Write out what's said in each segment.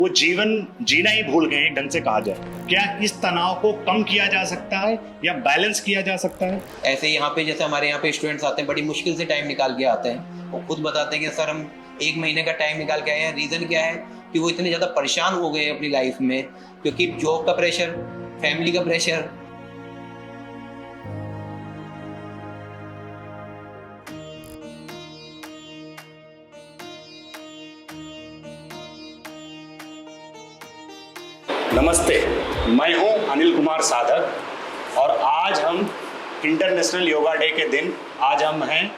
वो जीवन जीना ही भूल गए एक ढंग से कहा जाए। क्या इस तनाव को कम किया जा सकता है या बैलेंस किया जा सकता है? ऐसे यहाँ पे जैसे हमारे यहाँ पे स्टूडेंट्स आते हैं, बड़ी मुश्किल से टाइम निकाल के आते हैं। वो खुद बताते हैं कि सर हम 1 महीने का टाइम निकाल के आए हैं। रीज़न क्या है कि वो इतने ज़्यादा परेशान हो गए अपनी लाइफ में, क्योंकि जॉब का प्रेशर, फैमिली का प्रेशर। नमस्ते, मैं हूं अनिल कुमार साधक और आज हम इंटरनेशनल योगा डे के दिन आज हम हैं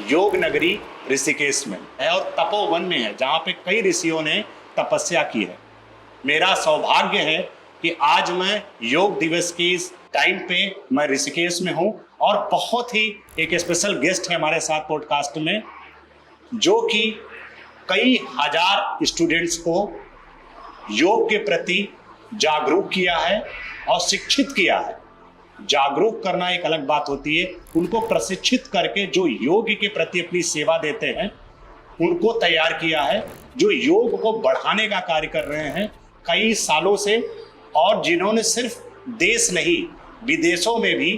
योग नगरी ऋषिकेश में है और तपोवन में है, जहां पे कई ऋषियों ने तपस्या की है। मेरा सौभाग्य है कि आज मैं योग दिवस की इस टाइम पे मैं ऋषिकेश में हूं और बहुत ही एक स्पेशल गेस्ट है हमारे साथ पॉडकास्ट में, जो कि कई हजार स्टूडेंट्स को योग के प्रति जागरूक किया है और शिक्षित किया है। जागरूक करना एक अलग बात होती है, उनको प्रशिक्षित करके जो योग के प्रति अपनी सेवा देते हैं उनको तैयार किया है, जो योग को बढ़ाने का कार्य कर रहे हैं कई सालों से, और जिन्होंने सिर्फ देश नहीं विदेशों में भी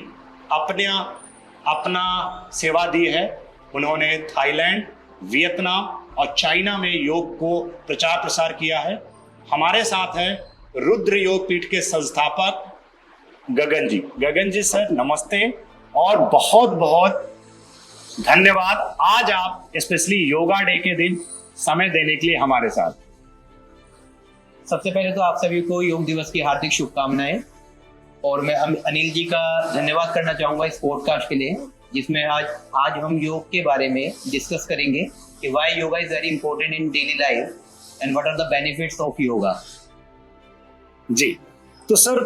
अपना सेवा दी है। उन्होंने थाईलैंड, वियतनाम और चाइना में योग को प्रचार प्रसार किया है। हमारे साथ हैं रुद्र योग पीठ के संस्थापक गगन जी। गगन जी सर नमस्ते और बहुत बहुत धन्यवाद आज आप स्पेशली योगा डे के दिन समय देने के लिए हमारे साथ। सबसे पहले तो आप सभी को योग दिवस की हार्दिक शुभकामनाएं, और मैं अनिल जी का धन्यवाद करना चाहूँगा इस पॉडकास्ट के लिए, जिसमें आज हम योग के बारे में डिस्कस करेंगे कि why yoga is very important in daily life and what are the benefits of yoga. जी, तो सर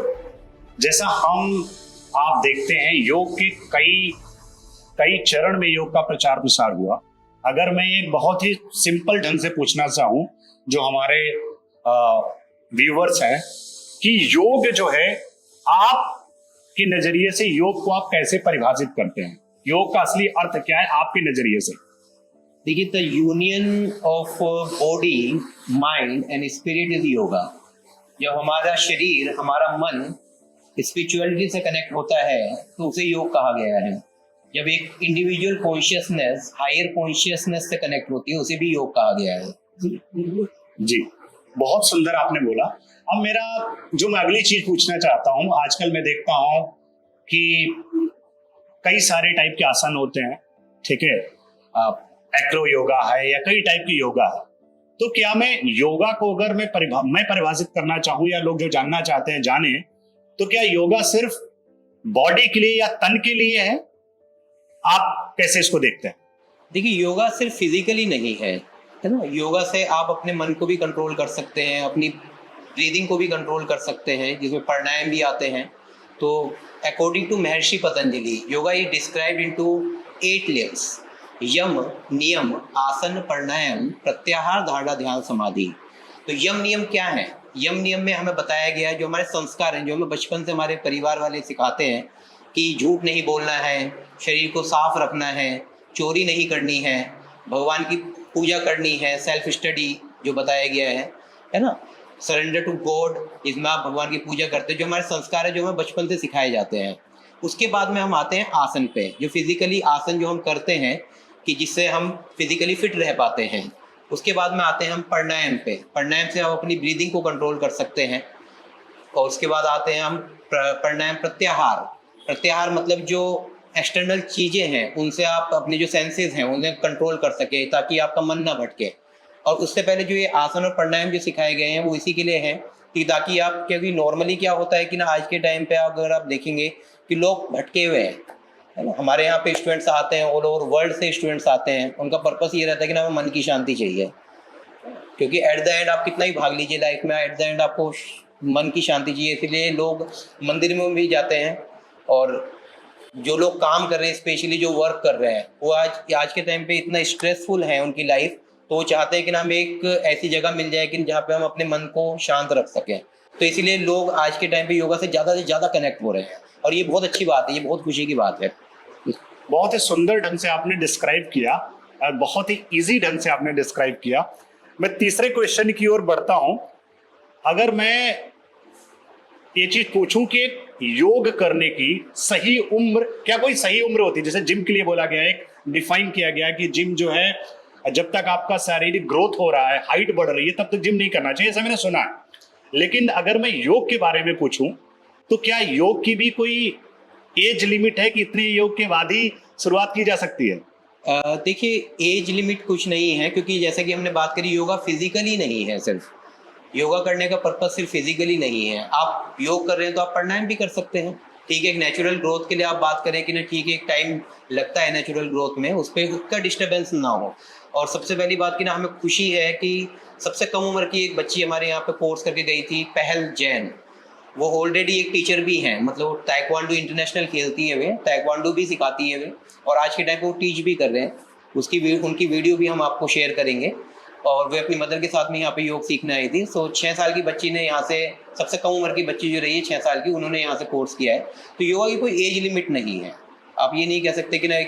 जैसा आप देखते हैं योग के कई चरण में योग का प्रचार प्रसार हुआ। अगर मैं एक बहुत ही सिंपल ढंग से पूछना चाहूँ जो हमारे व्यूअर्स हैं कि योग जो है आपके नजरिए से योग को आप कैसे परिभाषित करते हैं, योग का असली अर्थ क्या है आपके नजरिए से? देखिए, the union of body, mind and spirit is yoga. जब हमारा शरीर, हमारा मन स्पिरिचुअलिटी से कनेक्ट होता है तो उसे योग कहा गया है। जब एक इंडिविजुअल कॉन्शियसनेस हायर कॉन्शियसनेस से कनेक्ट होती है उसे भी योग कहा गया है। जी, बहुत सुंदर आपने बोला। अब मैं अगली चीज पूछना चाहता हूँ, आजकल मैं देखता हूँ कि कई सारे टाइप के आसन होते हैं, ठीक है, एक्रो योगा है या कई टाइप की योगा है। तो क्या मैं योगा को अगर मैं परिभाषित करना चाहूँ या लोग जो जानना चाहते हैं जाने, तो क्या योगा सिर्फ बॉडी के लिए या तन के लिए है? आप कैसे इसको देखते हैं? देखिए, योगा सिर्फ फिजिकली नहीं है ना। योगा से आप अपने मन को भी कंट्रोल कर सकते हैं, अपनी ब्रीदिंग को भी कंट्रोल कर सकते हैं, जिसमें प्राणायाम भी आते हैं। तो according to Maharshi Patanjali, yoga is described into 8 limbs: yama, niyama, asana, प्राणायाम, प्रत्याहार, धारणा, ध्यान, समाधि। तो यम नियम क्या है? यम नियम में हमें बताया गया है जो हमारे संस्कार हैं, जो हमें बचपन से हमारे परिवार वाले सिखाते हैं कि झूठ नहीं बोलना है, शरीर को साफ रखना है, चोरी नहीं करनी है, भगवान की पूजा करनी है, सेल्फ स्टडी जो बताया गया है ना, सरेंडर टू गॉड, इसमें आप भगवान की पूजा करते हैं। जो हमारे संस्कार है जो हमें बचपन से सिखाए जाते हैं। उसके बाद में हम आते हैं आसन पे, जो फिजिकली आसन जो हम करते हैं कि जिससे हम फिजिकली फिट रह पाते हैं। उसके बाद में आते हैं हम प्राणायाम पे। प्राणायाम से हम अपनी ब्रीदिंग को कंट्रोल कर सकते हैं। और उसके बाद आते हैं हम प्राणायाम प्रत्याहार। प्रत्याहार मतलब जो एक्सटर्नल चीज़ें हैं उनसे आप अपने जो सेंसेस हैं उन्हें कंट्रोल कर सके, ताकि आपका मन ना भटके। और उससे पहले जो ये आसन और प्राणायाम जो सिखाए गए हैं वो इसी के लिए हैं कि ताकि आप, क्योंकि नॉर्मली क्या होता है कि ना आज के टाइम पे अगर आप देखेंगे कि लोग भटके हुए हैं, है ना। हमारे यहाँ पे स्टूडेंट्स आते हैं, ऑल ओवर वर्ल्ड से स्टूडेंट्स आते हैं। उनका पर्पस ये रहता है कि ना हमें मन की शांति चाहिए, क्योंकि एट द एंड आप कितना ही भाग लीजिए लाइफ में, एट द एंड आपको मन की शांति चाहिए। इसलिए लोग मंदिर में भी जाते हैं। और जो लोग काम कर रहे हैं, स्पेशली जो वर्क कर रहे हैं, वो आज के टाइम पे इतना स्ट्रेसफुल है उनकी लाइफ, तो वो चाहते हैं कि ना हमें एक ऐसी जगह मिल जाए कि जहाँ पे हम अपने मन को शांत रख सकें। तो इसीलिए लोग आज के टाइम पे योगा से ज़्यादा कनेक्ट हो रहे हैं, और ये बहुत अच्छी बात है, ये बहुत खुशी की बात है। बहुत ही सुंदर ढंग से आपने डिस्क्राइब किया और बहुत ही इजी ढंग से आपने डिस्क्राइब किया। मैं तीसरे क्वेश्चन की ओर बढ़ता हूं अगर मैं ये चीज पूछूं कि योग करने की सही उम्र, क्या कोई सही उम्र होती है? जैसे जिम के लिए बोला गया है, एक डिफाइन किया गया है कि जिम जो है, जब तक आपका शारीरिक ग्रोथ हो रहा है, हाइट बढ़ रही है, तब तक जिम नहीं करना चाहिए, ऐसा मैंने सुना है। लेकिन अगर मैं योग के बारे में पूछूं तो क्या योग की भी कोई एज लिमिट है कि इतने योग के बाद ही शुरुआत की जा सकती है? देखिए, एज लिमिट कुछ नहीं है, क्योंकि जैसे कि हमने बात करी, योगा फिजिकली नहीं है। सिर्फ योगा करने का पर्पज सिर्फ फिजिकली नहीं है। आप योग कर रहे हैं तो आप प्राणायाम भी कर सकते हैं। ठीक है, एक नेचुरल ग्रोथ के लिए आप बात करें कि ना, ठीक है, एक टाइम लगता है नेचुरल ग्रोथ में, उस पर उसका डिस्टर्बेंस ना हो। और सबसे पहली बात कि ना, हमें खुशी है कि सबसे कम उम्र की एक बच्ची हमारे यहाँ पे कोर्स करके गई थी, पहल जैन। वो ऑलरेडी एक टीचर भी हैं, मतलब ताइक्वांडो इंटरनेशनल खेलती है, वे ताइक्वांडो भी सिखाती है वे, और आज के टाइम पे वो टीच भी कर रहे हैं। उनकी वीडियो भी हम आपको शेयर करेंगे। और वे अपनी मदर के साथ में यहाँ पे योग सीखने आई थी। 6 साल की बच्ची ने यहाँ से, सबसे कम उम्र की बच्ची जो रही है 6 साल की, उन्होंने यहाँ से कोर्स किया है। तो योगा की कोई एज लिमिट नहीं है। आप ये नहीं कह सकते कि ना,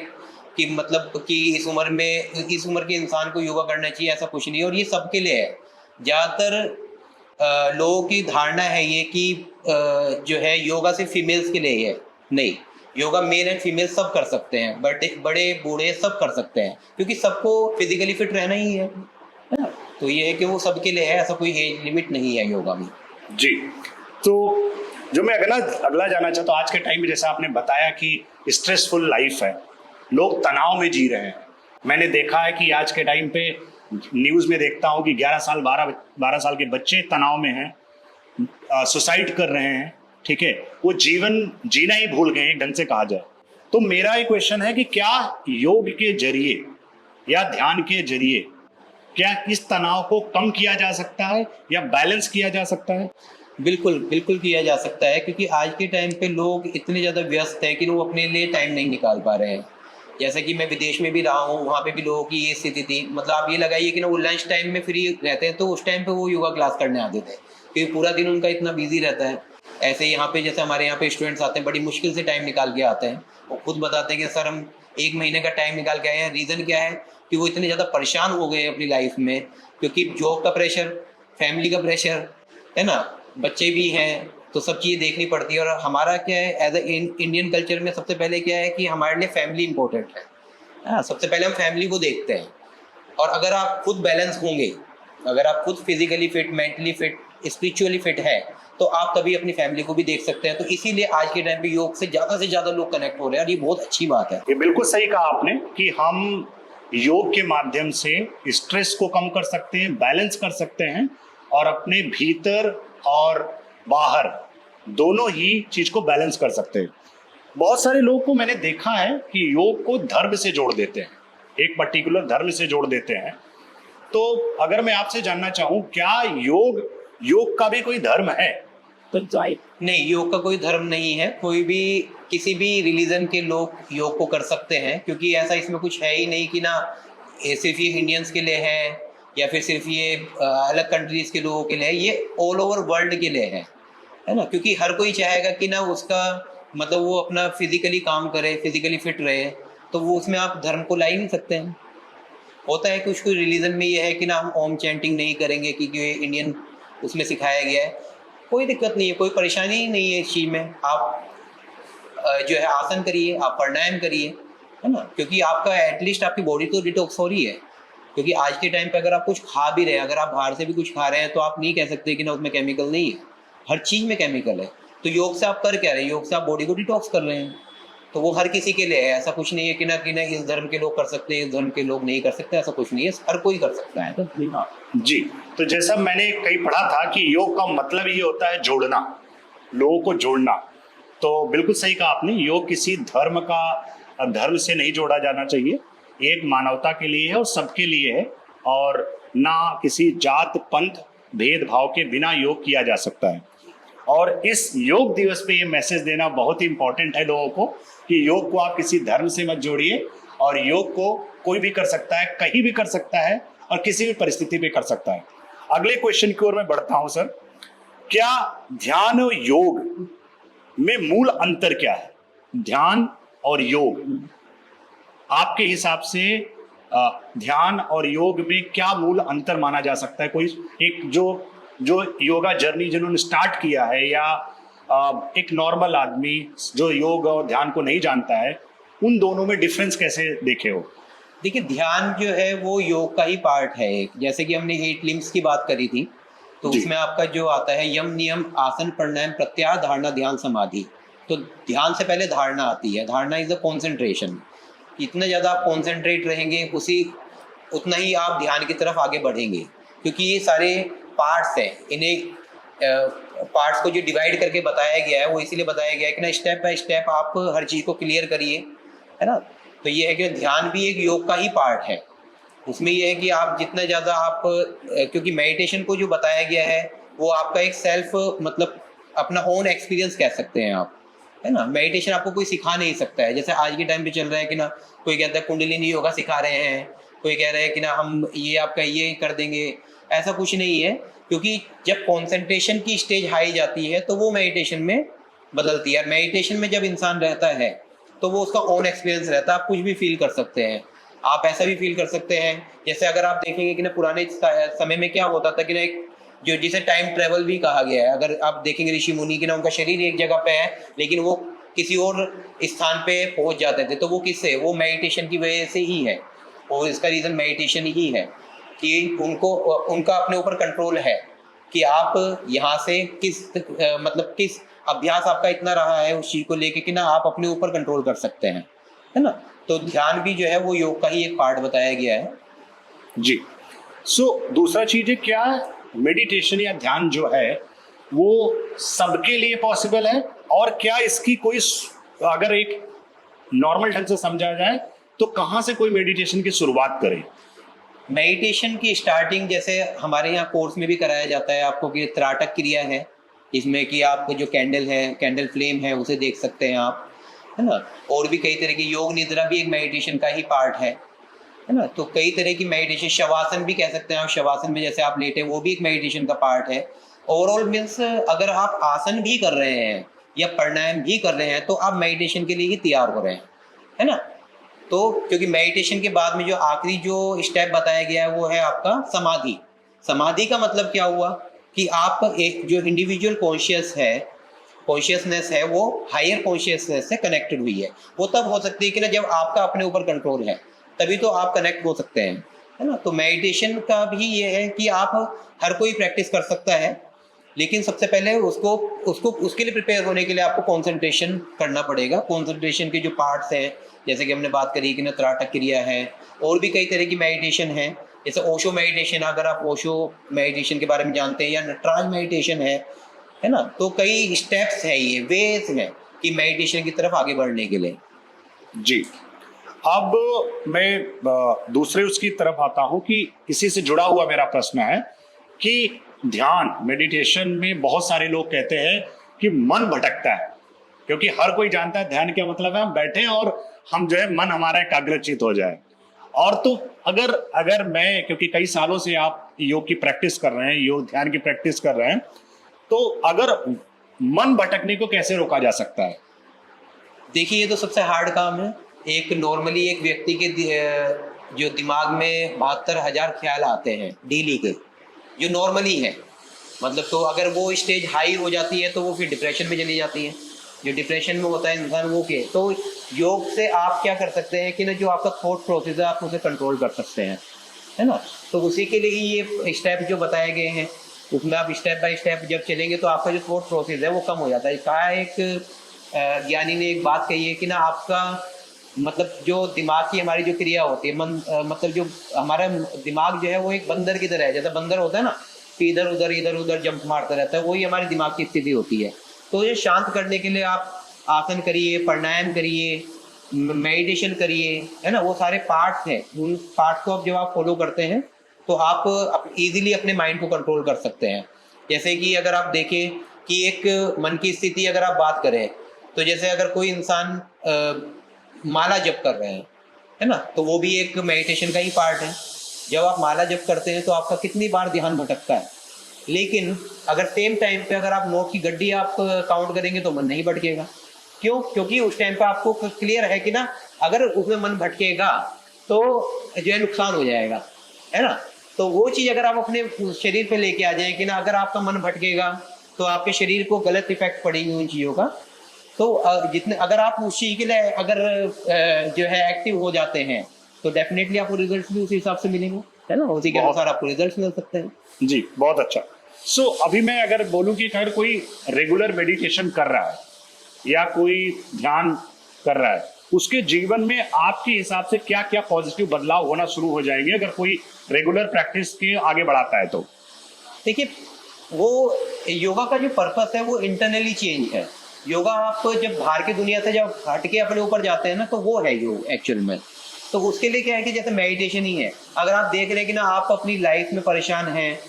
कि मतलब कि इस उम्र के इंसान को योगा करना चाहिए, ऐसा कुछ नहीं है। और ये सबके लिए है। ज़्यादातर लोगों की धारणा है ये कि जो है योगा सिर्फ फीमेल्स के लिए है। नहीं, योगा मेल एंड फीमेल सब कर सकते हैं, बड़े बूढ़े सब कर सकते हैं, क्योंकि सबको फिजिकली फिट रहना ही है ना। तो ये है कि वो सबके लिए है, ऐसा कोई एज लिमिट नहीं है योगा में। जी, तो जो मैं अगला जानना चाहता हूँ, आज के टाइम में जैसा आपने बताया कि स्ट्रेसफुल लाइफ है, लोग तनाव में जी रहे हैं। मैंने देखा है कि आज के टाइम पे न्यूज़ में देखता हूँ कि 11 साल 12 साल के बच्चे तनाव में हैं, सुसाइड कर रहे हैं। ठीक है, वो जीवन जीना ही भूल गए, एक ढंग से कहा जाए तो। मेरा एक क्वेश्चन है कि क्या योग के जरिए या ध्यान के जरिए क्या इस तनाव को कम किया जा सकता है या बैलेंस किया जा सकता है? बिल्कुल बिल्कुल किया जा सकता है, क्योंकि आज के टाइम पे लोग इतने ज़्यादा व्यस्त हैं कि वो अपने लिए टाइम नहीं निकाल पा रहे हैं। जैसे कि मैं विदेश में भी रहा हूँ, वहाँ पे भी लोगों की ये स्थिति थी। मतलब आप ये लगाइए कि ना, वो लंच टाइम में फ्री रहते हैं, तो उस टाइम पे वो योगा क्लास करने आते थे, क्योंकि पूरा दिन उनका इतना बिजी रहता है। ऐसे यहाँ पे, जैसे हमारे यहाँ पे स्टूडेंट्स आते हैं, बड़ी मुश्किल से टाइम निकाल के आते हैं। वो खुद बताते हैं कि सर, हम 1 महीने का टाइम निकाल के आए हैं। रीज़न क्या है कि वो इतने ज़्यादा परेशान हो गए अपनी लाइफ में, क्योंकि जॉब का प्रेशर, फैमिली का प्रेशर है ना, बच्चे भी हैं, तो सब चीज़ें देखनी पड़ती है। और हमारा क्या है, एज ए इंडियन कल्चर में सबसे पहले क्या है कि हमारे लिए फैमिली इंपॉर्टेंट है। हाँ, सबसे पहले हम फैमिली को देखते हैं। और अगर आप खुद बैलेंस होंगे, अगर आप खुद physically fit, mentally fit, spiritually fit है, तो आप तभी अपनी फैमिली को भी देख सकते हैं। तो इसीलिए आज के टाइम पे योग से ज़्यादा लोग कनेक्ट हो रहे हैं, और ये बहुत अच्छी बात है। ये बिल्कुल सही कहा आपने कि हम योग के माध्यम से स्ट्रेस को कम कर सकते हैं, बैलेंस कर सकते हैं, और अपने भीतर और बाहर दोनों ही चीज को बैलेंस कर सकते हैं। बहुत सारे लोगों को मैंने देखा है कि योग को धर्म से जोड़ देते हैं, एक पर्टिकुलर धर्म से जोड़ देते हैं। तो अगर मैं आपसे जानना चाहूं, क्या योग का भी कोई धर्म है? तो नहीं, योग का कोई धर्म नहीं है। कोई भी, किसी भी रिलीजन के लोग योग को कर सकते हैं, क्योंकि ऐसा इसमें कुछ है ही नहीं कि ना ये सिर्फ ये इंडियंस के लिए है या फिर सिर्फ ये अलग कंट्रीज के लोगों के लिए है। ये ऑल ओवर वर्ल्ड के लिए है ना, क्योंकि हर कोई चाहेगा कि ना उसका मतलब वो अपना फिजिकली काम करे, फिजिकली फिट रहे, तो वो उसमें आप धर्म को ला ही नहीं सकते हैं। होता है कि कुछ रिलीजन में ये है कि ना हम ओम चैंटिंग नहीं करेंगे, क्योंकि इंडियन उसमें सिखाया गया है। कोई दिक्कत नहीं है, कोई परेशानी ही नहीं है इस चीज़ में। आप जो है आसन करिए, आप प्राणायाम करिए, है ना, क्योंकि आपका एटलीस्ट आपकी बॉडी तो डिटॉक्स हो रही है। क्योंकि आज के टाइम पे अगर आप कुछ खा भी रहे हैं, अगर आप बाहर से भी कुछ खा रहे हैं, तो आप नहीं कह सकते कि ना उसमें केमिकल नहीं है। हर चीज़ में केमिकल है। तो योग से आप कर क्या रहे हैं? योग से आप बॉडी को डिटॉक्स कर रहे हैं। तो वो हर किसी के लिए है। ऐसा कुछ नहीं है कि ना इस धर्म के लोग कर सकते हैं, इस धर्म के लोग नहीं कर सकते, ऐसा कुछ नहीं है। हर कोई कर सकता है। तो जी, तो जैसा मैंने कहीं पढ़ा था कि योग का मतलब ये होता है जोड़ना, लोगों को जोड़ना। तो बिल्कुल सही कहा आपने, योग किसी धर्म से नहीं जोड़ा जाना चाहिए। ये एक मानवता के लिए है और सबके लिए है, और ना किसी जात पंथ भेदभाव के बिना योग किया जा सकता है। और इस योग दिवस पे ये मैसेज देना बहुत ही इंपॉर्टेंट है लोगों को कि योग को आप किसी धर्म से मत जोड़िए, और योग को कोई भी कर सकता है, कहीं भी कर सकता है, और किसी भी परिस्थिति पे कर सकता है। अगले क्वेश्चन की ओर मैं बढ़ता हूं सर। क्या ध्यान और योग में मूल अंतर क्या है? ध्यान और योग, आपके हिसाब से ध्यान और योग में क्या मूल अंतर माना जा सकता है? कोई एक जो जो योगा जर्नी जिन्होंने स्टार्ट किया है या एक नॉर्मल आदमी जो योग और ध्यान को नहीं जानता है, उन दोनों में डिफरेंस कैसे देखे हो? देखिए, ध्यान जो है वो योग का ही पार्ट है एक। जैसे कि हमने 8 लिम्स की बात करी थी, तो जी। उसमें आपका जो आता है यम नियम आसन प्राणायाम प्रत्याहार धारणा ध्यान समाधि। तो ध्यान से पहले धारणा आती है। धारणा इज अ कॉन्सेंट्रेशन। इतना ज़्यादा आप कॉन्सेंट्रेट रहेंगे उतना ही आप ध्यान की तरफ आगे बढ़ेंगे, क्योंकि ये सारे पार्ट्स हैं। इन्हें पार्ट्स को जो डिवाइड करके बताया गया है वो इसीलिए बताया गया है कि ना स्टेप बाय स्टेप आप हर चीज़ को क्लियर करिए, है ना। तो ये है कि ध्यान भी एक योग का ही पार्ट है। उसमें ये है कि आप जितना ज़्यादा आप क्योंकि मेडिटेशन को जो बताया गया है वो आपका एक सेल्फ मतलब अपना ओन एक्सपीरियंस कह सकते हैं आप, है ना। मेडिटेशन आपको कोई सिखा नहीं सकता है। जैसे आज के टाइम पे चल रहा है कि ना कोई कहता है कुंडलिनी योगा सिखा रहे हैं, कोई कह रहा है कि ना हम ये आपका ये कर देंगे। ऐसा कुछ नहीं है, क्योंकि जब कॉन्सेंट्रेशन की स्टेज हाई जाती है तो वो मेडिटेशन में बदलती है। मेडिटेशन में जब इंसान रहता है तो वो उसका ओन एक्सपीरियंस रहता है। आप कुछ भी फील कर सकते हैं। आप ऐसा भी फील कर सकते हैं, जैसे अगर आप देखेंगे कि ना पुराने समय में क्या होता था कि ना एक जो जिसे टाइम ट्रेवल भी कहा गया है। अगर आप देखेंगे ऋषि मुनि की ना उनका शरीर एक जगह पे है लेकिन वो किसी और स्थान पे पहुंच जाते थे, तो वो किससे? वो मेडिटेशन की वजह से ही है। और इसका रीज़न मेडिटेशन ही है कि उनका अपने ऊपर कंट्रोल है कि आप यहाँ से मतलब किस अभ्यास आपका इतना रहा है उस चीज़ को लेके कि ना आप अपने ऊपर कंट्रोल कर सकते हैं, है ना। तो ध्यान भी जो है वो योग का ही एक पार्ट बताया गया है। जी। दूसरा चीज है, क्या मेडिटेशन या ध्यान जो है वो सबके लिए पॉसिबल है, और क्या इसकी कोई अगर एक नॉर्मल ढंग से समझा जाए तो कहाँ से कोई मेडिटेशन की शुरुआत करे? मेडिटेशन की स्टार्टिंग जैसे हमारे यहाँ कोर्स में भी कराया जाता है आपको कि त्राटक क्रिया है, इसमें कि आपको जो कैंडल फ्लेम है उसे देख सकते हैं आप, है ना। और भी कई तरह की योग निद्रा भी एक मेडिटेशन का ही पार्ट है ना। तो कई तरह की मेडिटेशन, शवासन भी कह सकते हैं आप। शवासन में जैसे आप लेटे वो भी एक मेडिटेशन का पार्ट है। ओवरऑल मीन्स अगर आप आसन भी कर रहे हैं या प्राणायाम भी कर रहे हैं तो आप मेडिटेशन के लिए ही तैयार हो रहे हैं, है ना। तो क्योंकि मेडिटेशन के बाद में जो आखिरी जो स्टेप बताया गया है वो है आपका समाधि। समाधि का मतलब क्या हुआ कि आप एक जो इंडिविजुअल कॉन्शियसनेस है वो हायर कॉन्शियसनेस से कनेक्टेड हुई है। वो तब हो सकती है कि ना जब आपका अपने ऊपर कंट्रोल है, तभी तो आप कनेक्ट हो सकते हैं, है ना। तो मेडिटेशन का भी ये है कि आप हर कोई प्रैक्टिस कर सकता है, लेकिन सबसे पहले उसको उसके लिए प्रिपेयर होने के लिए आपको कंसंट्रेशन करना पड़ेगा। कंसंट्रेशन के जो पार्ट्स हैं जैसे कि हमने बात करी कि ना त्राटक क्रिया है, और भी कई तरह की मेडिटेशन है। जैसे ओशो मेडिटेशन, अगर आप ओशो मेडिटेशन के बारे में जानते हैं, या नटराज मेडिटेशन है ना। तो कई स्टेप्स है, ये वेज हैं कि मेडिटेशन की तरफ आगे बढ़ने के लिए। जी। अब मैं दूसरे उसकी तरफ आता हूं कि इसी से जुड़ा हुआ मेरा प्रश्न है कि ध्यान मेडिटेशन में बहुत सारे लोग कहते हैं कि मन भटकता है, क्योंकि हर कोई जानता है ध्यान क्या मतलब है, हम बैठे और हम जो है मन हमारा एकाग्रचित हो जाए। और तो अगर मैं, क्योंकि कई सालों से आप योग की प्रैक्टिस कर रहे हैं, योग ध्यान की प्रैक्टिस कर रहे हैं, तो अगर मन भटकने को कैसे रोका जा सकता है? देखिए, ये तो सबसे हार्ड काम है। एक नॉर्मली एक व्यक्ति के जो दिमाग में 72,000 ख्याल आते हैं डेली के, जो नॉर्मली है। मतलब तो अगर वो स्टेज हाई हो जाती है तो वो फिर डिप्रेशन में चली जाती है। जो डिप्रेशन में होता है इंसान वो के, तो योग से आप क्या कर सकते हैं कि ना जो आपका थॉट प्रोसेस है आप उसे कंट्रोल कर सकते हैं, है ना। तो उसी के लिए ही ये स्टेप जो बताए गए हैं, उसमें आप स्टेप बाय स्टेप जब चलेंगे तो आपका जो थॉट प्रोसेस है वो कम हो जाता है। कहा एक ज्ञानी ने एक बात कही है कि ना आपका मतलब जो दिमाग की हमारी जो क्रिया होती है, मतलब जो हमारा दिमाग जो है वो एक बंदर की तरह है। जैसा बंदर होता है ना कि इधर उधर जंप मारता रहता है, वही हमारे दिमाग की स्थिति होती है। तो ये शांत करने के लिए आप आसन करिए, प्राणायाम करिए, मेडिटेशन करिए, है ना। वो सारे पार्ट्स हैं। उन पार्ट्स को जब आप फॉलो करते हैं तो आप इजीली अपने माइंड को कंट्रोल कर सकते हैं। जैसे कि अगर आप देखें कि एक मन की स्थिति अगर आप बात करें, तो जैसे अगर कोई इंसान माला जप कर रहे हैं, है ना, तो वो भी एक मेडिटेशन का ही पार्ट है। जब आप माला जप करते हैं तो आपका कितनी बार ध्यान भटकता है, लेकिन अगर सेम टाइम पे अगर आप नोट की गड्डी आप काउंट करेंगे तो मन नहीं भटकेगा। क्यों? क्योंकि उस टाइम पे आपको क्लियर है कि ना अगर उसमें मन भटकेगा तो जो है नुकसान हो जाएगा, है ना। तो वो चीज़ अगर आप अपने शरीर पे लेके आ जाए कि ना, अगर आपका मन भटकेगा तो आपके शरीर को गलत इफेक्ट पड़ेगी उन चीज़ों का। तो जितने अगर आप उस चीज़ के लिए अगर जो है एक्टिव हो जाते हैं तो डेफिनेटली आपको रिजल्ट भी उसी हिसाब से मिलेंगे, है ना, उसी के अनुसार आपको रिजल्ट मिल सकते हैं। जी, बहुत अच्छा। अभी मैं अगर बोलूं कि अगर कोई रेगुलर मेडिटेशन कर रहा है या कोई ध्यान कर रहा है, उसके जीवन में आपके हिसाब से क्या क्या पॉजिटिव बदलाव होना शुरू हो जाएंगे अगर कोई रेगुलर प्रैक्टिस के आगे बढ़ाता है तो? देखिए, वो योगा का जो पर्पस है वो इंटरनली चेंज है। योगा आप जब बाहर की दुनिया से जब हट के अपने ऊपर जाते हैं ना, तो वो है योग एक्चुअल में। तो उसके लिए क्या है कि जैसे मेडिटेशन ही है। अगर आप देख रहे हैं कि ना आप अपनी लाइफ में परेशान हैं,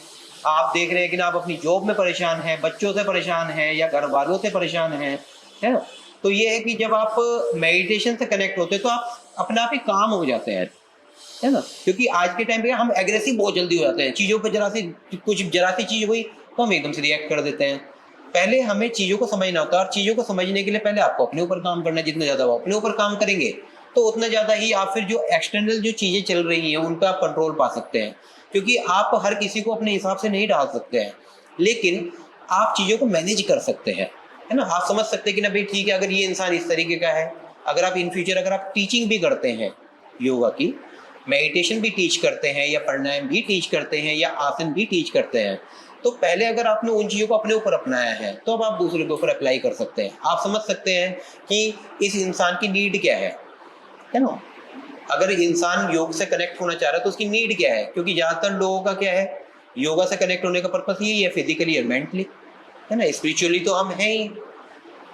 आप देख रहे हैं कि ना आप अपनी जॉब में परेशान हैं, बच्चों से परेशान हैं या घर वालों से परेशान हैं, है ना, तो ये है कि जब आप मेडिटेशन से कनेक्ट होते हैं तो आप अपने आप ही काम हो जाते हैं, है ना। क्योंकि आज के टाइम पे हम एग्रेसिव बहुत जल्दी हो जाते हैं, चीज़ों पर जरा सी चीज़ हुई तो हम एकदम से रिएक्ट कर देते हैं। पहले हमें चीज़ों को समझना होता है, और चीज़ों को समझने के लिए पहले आपको अपने ऊपर काम करना है। जितना ज़्यादा वो अपने ऊपर काम करेंगे तो उतना ज़्यादा ही आप फिर जो एक्सटर्नल जो चीज़ें चल रही हैं उन पर आप कंट्रोल पा सकते हैं। क्योंकि आप हर किसी को अपने हिसाब से नहीं डाल सकते हैं, लेकिन आप चीज़ों को मैनेज कर सकते हैं, है ना। आप समझ सकते हैं कि ना भाई ठीक है, अगर ये इंसान इस तरीके का है, अगर आप इन फ्यूचर अगर आप टीचिंग भी करते हैं योगा की, मेडिटेशन भी टीच करते हैं या प्राणायाम भी टीच करते हैं या आसन भी टीच करते हैं, तो पहले अगर आपने उन चीज़ों को अपने ऊपर अपनाया है तो अब आप दूसरे के ऊपर अप्लाई कर सकते हैं। आप समझ सकते हैं कि इस इंसान की नीड क्या है ना। अगर इंसान योग से कनेक्ट होना चाह रहा है तो उसकी नीड क्या है, क्योंकि ज़्यादातर लोगों का क्या है, योगा से कनेक्ट होने का पर्पस यही है, फिजिकली और मेंटली, है ना। स्पिरिचुअली तो हम हैं ही।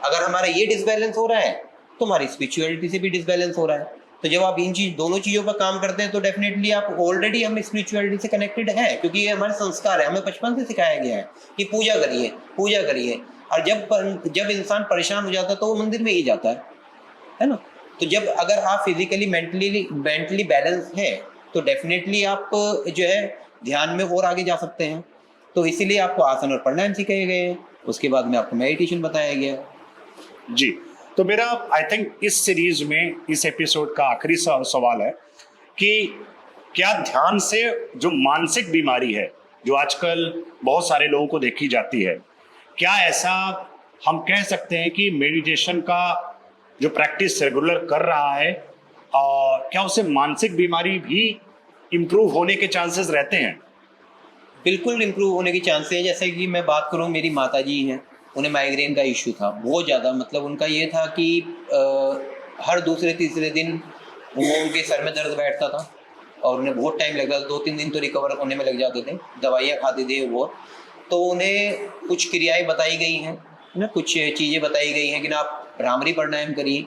अगर हमारा ये डिसबैलेंस हो रहा है तो हमारी स्पिरिचुअलिटी से भी डिसबैलेंस हो रहा है। तो जब आप इन दोनों चीज़ों पर काम करते हैं तो डेफिनेटली आप ऑलरेडी हम स्पिरिचुअलिटी से कनेक्टेड हैं, क्योंकि ये हमारे संस्कार है, हमें बचपन से सिखाया गया है कि पूजा करिए पूजा करिए। और जब इंसान परेशान हो जाता है तो वो मंदिर में ही जाता है ना। तो जब अगर आप फिजिकली मेंटली बैलेंस है तो डेफिनेटली आप जो है ध्यान में और आगे जा सकते हैं। तो इसीलिए आपको आसन और प्राणायाम सिखाए गए हैं, उसके बाद में आपको मेडिटेशन बताया गया। जी, तो मेरा आई थिंक इस सीरीज में इस एपिसोड का आखिरी सवाल है कि क्या ध्यान से जो मानसिक बीमारी है जो आजकल बहुत सारे लोगों को देखी जाती है, क्या ऐसा हम कह सकते हैं कि मेडिटेशन का जो प्रैक्टिस रेगुलर कर रहा है, और क्या उससे मानसिक बीमारी भी इम्प्रूव होने के चांसेस रहते हैं? बिल्कुल इम्प्रूव होने के चांसेस हैं। जैसे कि मैं बात करूँ, मेरी माताजी हैं, उन्हें माइग्रेन का इशू था बहुत ज़्यादा। मतलब उनका ये था कि हर दूसरे तीसरे दिन उनके सर में दर्द बैठता था और उन्हें बहुत टाइम लगता था, 2-3 दिन तो रिकवर होने में लग जाते थे, दवाइयाँ खाते थे वो। तो उन्हें कुछ क्रियाएं बताई गई हैं ना, कुछ चीज़ें बताई गई हैं कि ना आप भ्रामरी प्राणायाम करिए।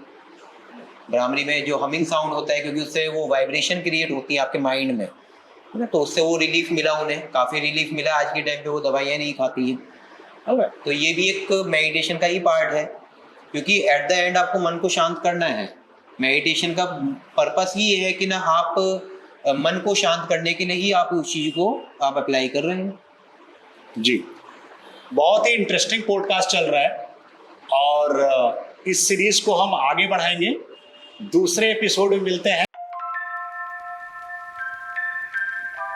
भ्रामरी में जो हमिंग साउंड होता है, क्योंकि उससे वो वाइब्रेशन क्रिएट होती है आपके माइंड में, है ना, तो उससे वो रिलीफ मिला, उन्हें काफ़ी रिलीफ मिला। आज के टाइम पे वो दवाइयाँ नहीं खाती हैं। तो ये भी एक मेडिटेशन का ही पार्ट है, क्योंकि एट द एंड आपको मन को शांत करना है। मेडिटेशन का पर्पस ये है कि ना आप मन को शांत करने के लिए ही आप उस चीज़ को आप अप्लाई कर रहे हैं। जी, बहुत ही इंटरेस्टिंग पॉडकास्ट चल रहा है और इस सीरीज को हम आगे बढ़ाएंगे। दूसरे एपिसोड में मिलते हैं।